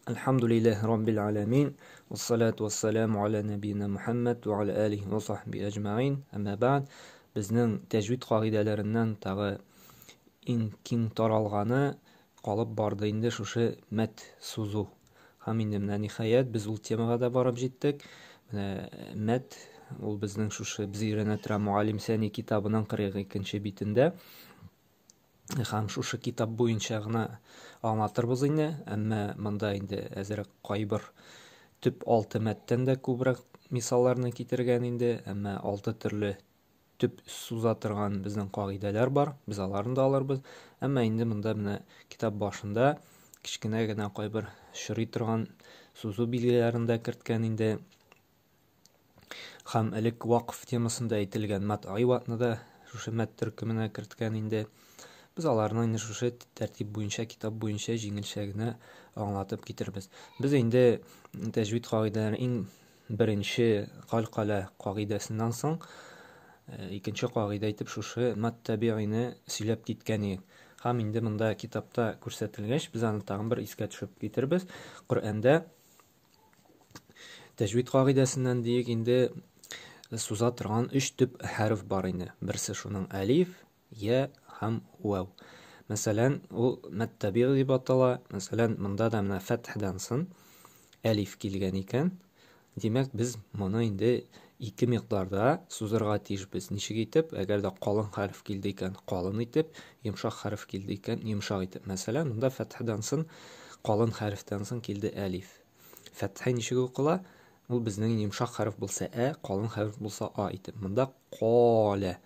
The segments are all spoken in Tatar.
Elhamdülillahi Rabbil alemin. Ve salatu ve selamu ala nebiyina Muhammed ve ala alihi ve sahbihi ecma'in. Amma ba'd. Bizning tajvid qoidalaridan tag'i keng taralg'ani qolib bordi endi shusha mat so'zuv. Ham endi mana nihoyat biz ul temaga da borib jetdik. Mana mat ul bizning shusha biz o'rganayotgan Muallim Sani kitobining 42-betida ham shusha kitob bo'yicha gina anlatırбыз инде, әмма монда инде әзерәк кайбер төп 6 мәттән дә күбрәк мисалларны китергән инде, әмма 6 төрле төп суза торган безнең кагыйдәләр бар, без аларны да алырбыз. Әмма инде монда менә китап башында кичкенә генә кайбер шырый торган сузу билгеләрен дә керткән инде. Һәм элек вакыф темасында әйтелгән мат'айватны да шушы мәт төркеменә керткән инде. Biz аларны инде шушы тәртип буенча, китап буенча җиңелчә генә аңлатып китербез. Без инде тәҗвид кагыйдәләрен иң беренче калкала кагыйдәсеннән соң икенче кагыйдә итеп шушы мат-табигыйне сөйләп киткән идек. Һәм инде монда китапта күрсәтелгәч, без аны тагын бер искә төшеп китербез. Коръәндә тәҗвид кагыйдәсеннән диек инде суза торган 3 төп хәреф бар инде. Берсе шуның алиф, я һәм вау. Мәсәлән, ул мат-табигый дип атала. Мәсәлән, монда да менә фәтхәдән соң алиф килгән икән. Димәк, без моны инде ике микъдарда сузырга тиешбез. Ничек итеп? Әгәр дә калын хәреф килде икән, калын итеп, йомшак хәреф килде икән, йомшак итеп. Мәсәлән, монда фәтхәдән соң калын хәрефтән соң килде алиф. Фәтхә ничек укыла? Ул безнең йомшак хәреф булса калын хәреф булса итеп. Монда каля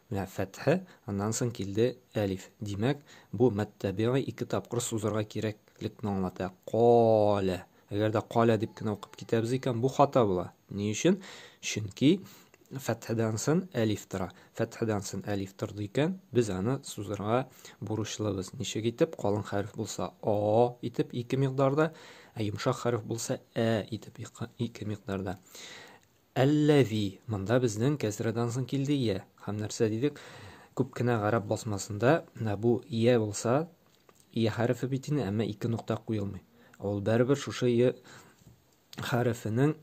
менә фәтхә, аннан соң килде алиф. Димәк, бу мат-табигый ике тапкыр сузырга кирәклекне аңлата. Каля. Әгәр дә каля дип кенә укып китәбез икән, бу хата була. Ни өчен? Чөнки фәтхәдән соң алиф тора. Фәтхәдән соң алиф торды икән, без аны сузырга бурычлыбыз. Ничек итеп? Калын хәреф булса итеп ике микъдарда, йомшак хәреф булса итеп ике микъдарда. Әлләзи. Монда безнең кәсрәдән соң килде я. Һәм нәрсә дидек? Күп кенә гарәп басмасында, бу я булса, я хәрефе бит инде, әмма ике нокта куелмый. Ул бәрбер шушы я хәрефенең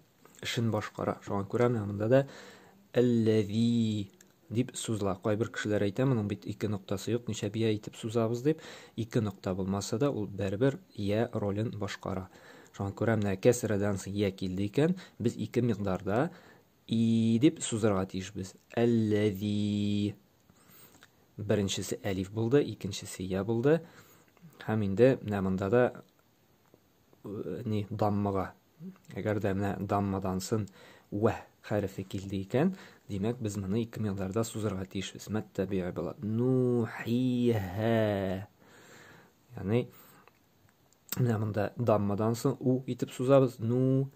эшен башкара. Шуңа күрә монда да әлләзи дип сузыла. Кайбер кешеләр әйтә, моның бит ике ноктасы юк, ничә бия итеп сузабыз дип. Ике нокта булмаса да, ул бәрбер я ролен башкара. Шуңа күрә менә кәсрәдән соң я килде икән, без ике микъдарда дип сузырга тиешбез. Әлләзи. Беренчесе алиф булды, икенчесе я булды. Һәм инде менә монда да даммага. Әгәр дә менә даммадан соң ва хәрефе килде икән, димәк, без моны ике микъдарда сузырга тиешбез. Мат-табигый була. Нухиха. Ягъни менә монда даммадан соң итеп сузабыз. Ну,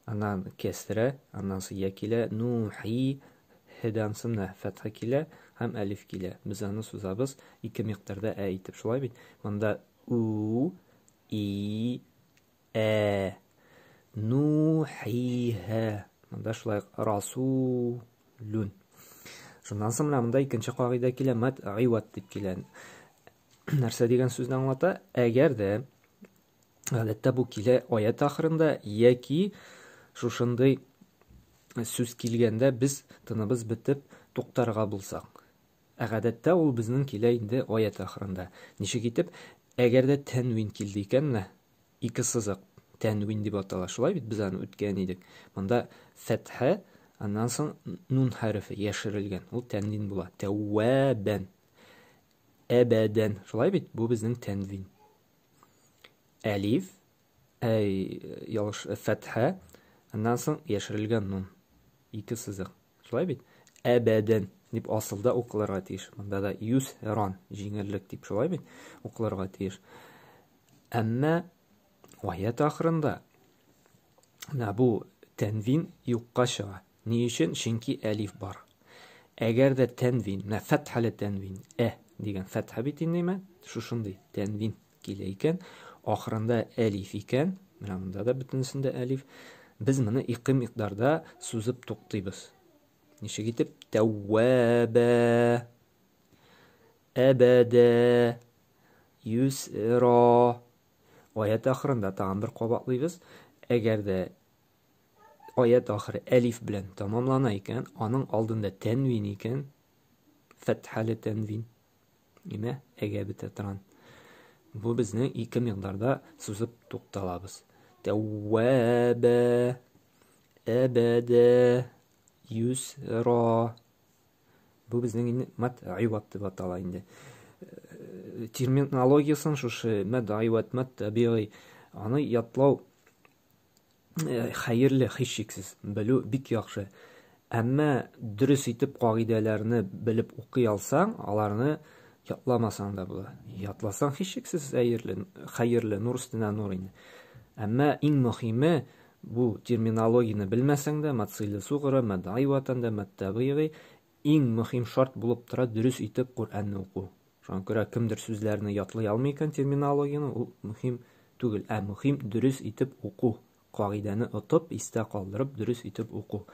аннан кәсрә, аннан соң я килә. Нухи. Һәдән соң фәтхә килә һәм алиф килә. Без аны сузабыз ике микъдарда итеп. Шулай бит. Монда и нухиха. Монда шулай расулун. Шуннан соң монда икенче кагыйдә килә, мат-айват дип килә. Нәрсә дигән сүзне аңлата? Әгәр дә гадәттә бу килә аят ахырында яки шушындый сүз килгәндә без тыныбыз бетеп туктарга булсак. Гадәттә ул безнең килә инде аят ахырында. Ничек итеп? Әгәр дә тәнвин килде икән, ике сызык тәнвин дип атала. Шулай бит, без аны үткән идек. Монда фәтхә, аннан соң нун хәрефе яшерелгән. Ул тәнвин була. Тәвәбән. Әбәдән. Шулай бит, бу безнең тәнвин. Алиф, фәтхә, аннан соң яшерелгән нун. Ике сызык. Шулай бит? Әбәдән дип асылда укылырга тиеш. Монда да юсран, җиңеллек дип шулай бит укылырга тиеш. Әмма аят ахырында бу тәнвин юкка чыга. Ни өчен? Чөнки алиф бар. Әгәр дә тәнвин, фәтхәле тәнвин, дигән фәтхә бит инде, шушындый тәнвин килә икән, ахырында алиф икән, менә монда да бөтенсендә алиф. Без моны ике микъдарда сузып туктыйбыз. Ничек итеп? Тәвәбә, әбәдә, юсра, Аят ахырында тагын бер кабатлыйбыз. Әгәр дә аят ахыры әлиф белән тамамлана икән, аның алдында тәнвин икән, фәтхәле тәнвин. Нимә? Әгә бетә торган. Бу безнең ике микъдарда сузып тукталабыз. Тәвваба, әбәдә, юсра. Бу безнең инде мат айват дип атала инде. Терминологиясын шушы мат айват, мат табигый аны ятлау хәерле, һичшиксез белү бик яхшы. Әмма дөрес итеп кагыйдәләрне белеп укый алсаң, аларны ятламасаң да була. Ятласаң һичшиксез хәерле, нур өстенә нур инде. Әмма иң мөһиме бу терминологияны белмәсәң дә, матсыйлы сугыры, мат айватанда, мат табигый иң мөһим шарт булып тора дөрес итеп Куранны уку. Шуңа күрә кемдер сүзләрне ятлый алмый икән терминологияны, ул мөһим түгел, мөһим дөрес итеп уку. Кагыйдәне отып, истә калдырып, дөрес итеп уку.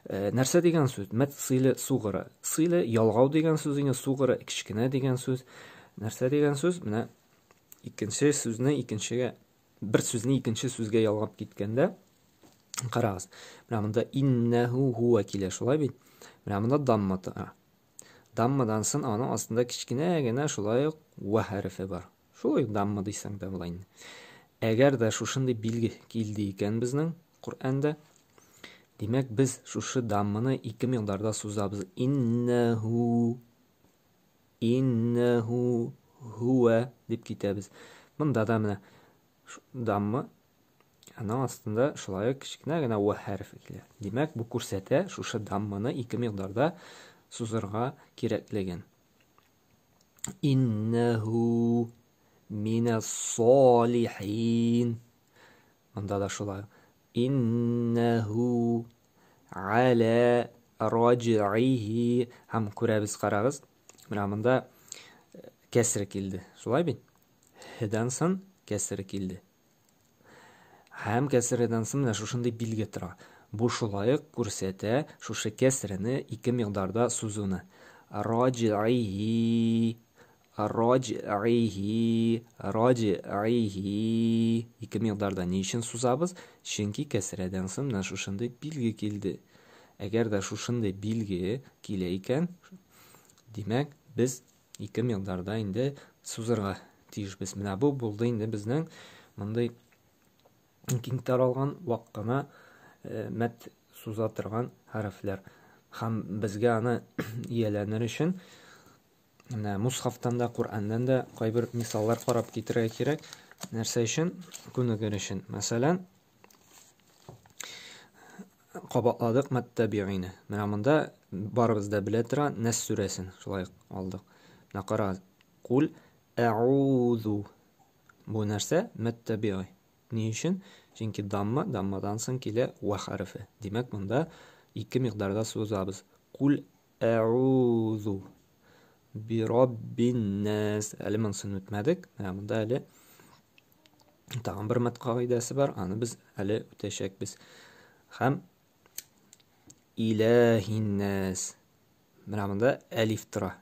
Нәрсә дигән сүз? Мат сыйлы сугыры. Сыйлы ялгау дигән сүз инде, сугыры кичкенә дигән сүз. Нәрсә дигән сүз? Менә икенче сүзне икенчегә, бер сүзне икенче сүзгә ялгап киткәндә, карагыз. Менә монда иннаху хуа килә, шулай бит? Менә монда дамма тора. Даммадан соң аның астында кичкенә генә шулай ук ва хәрефе бар. Шулай дамма дисәң дә була инде. Әгәр дә шушындый билге килде икән безнең Куръанда, димәк без шушы дамманы ике микъдарда сузабыз. Иннаху, иннаху хуа дип китәбез. Монда да менә дамма, аның астында шулай ук кичкенә генә ва хәрефе килә. Димәк, бу күрсәтә шушы дамманы ике микъдарда сузырга кирәклеген. Иннаху минас солихин. Монда да шулай. Иннаху аля раҗиһи. Һәм күрәбез, карагыз. Менә монда кәср килде. Шулай бит? Һәдән соң кәср килде. Һәм кәсрдән соң менә шушындый билге тора. Бу шулай ук күрсәтә шушы кәсрне ике микъдарда сузуны. Раҗиһи, раҗиһи, раҗиһи. Ике микъдарда ни өчен сузабыз? Чөнки кәсрдән соң менә шушындый билге килде. Әгәр дә шушындый билге килә икән, димәк, без ике микъдарда инде сузырга тиешбез. Менә бу булды инде безнең мондай киң таралган вак кына мат суза торган хәрефләр. Һәм безгә аны ияләнер өчен менә мусхафтан да, Кураннан да кайбер мисаллар карап китерергә кирәк. Нәрсә өчен? Күнегер өчен. Мәсәлән, кабатладык мат табигыйны. Менә монда барыбыз да белә тора Нас сүрәсен. Шулай алдык. Менә карагыз. Кул аузу. Бу нәрсә? Мат табигый. Ни өчен? Чөнки дамма, даммадан соң килә ва хәрефе. Димәк, монда ике микъдарда сузабыз. Кул аузу би раббин нас. Әле монысын үтмәдек. Менә монда әле тагын бер мат кагыйдәсе бар. Аны без әле үтәчәкбез. Һәм илаһин нас. Менә монда әлиф тора.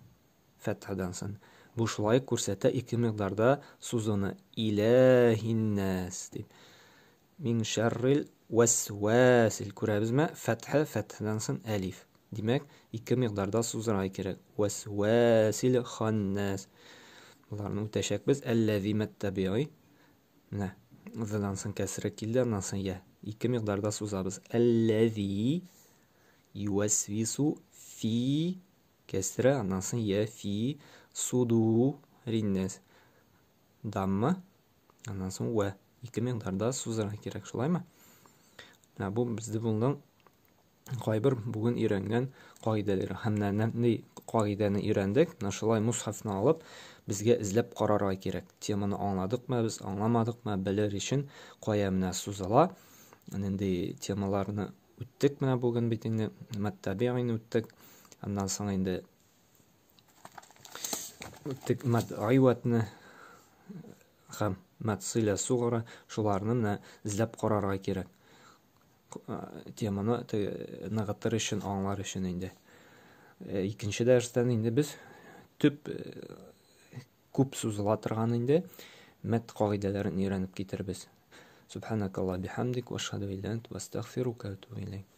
Фәтхәдән соң. Бу шулай күрсәтә ике микъдарда сузуны. Илаһин нас дип. Мин шаррил васвасил. Күрәбезме? Фәтхә, фәтхәдән соң әлиф. Димәк, ике микъдарда сузырга кирәк. Васвасил ханнас. Буларны үтәчәкбез. Әлләзи мат табигый. Менә, здан соң кәсре килде, аннан соң я. Ике микъдарда сузабыз. Әлләзи ювасвису фи кәсре, аннан соң я фи суду риннас. Дамма, аннан соң ва. Ике микъдарда сузырга кирәк, шулаймы? Менә бу бездә булган кайбер бүген өйрәнгән кагыйдәләр. Һәм нәнди кагыйдәне өйрәндек. Менә шулай мусхафны алып, безгә эзләп карарга кирәк. Теманы аңладыкмы, без аңламадыкмы, белер өчен кая менә сузыла. Нинди темаларны үттек менә бүген бит инде мат табигыйны үттек. Аннан соң инде үттек мат айватны һәм мат сыйла сугыра. Шуларны менә эзләп карарга кирәк. Теманы ныгытыр өчен, аңлар өчен инде. Икенче дәрестән инде без күп сузыла торган инде мәт кагыйдәләрен өйрәнеп китербез. Субханакалла бихамдик ва ашһаду илля ант ва астагфирука ва атубу илейк.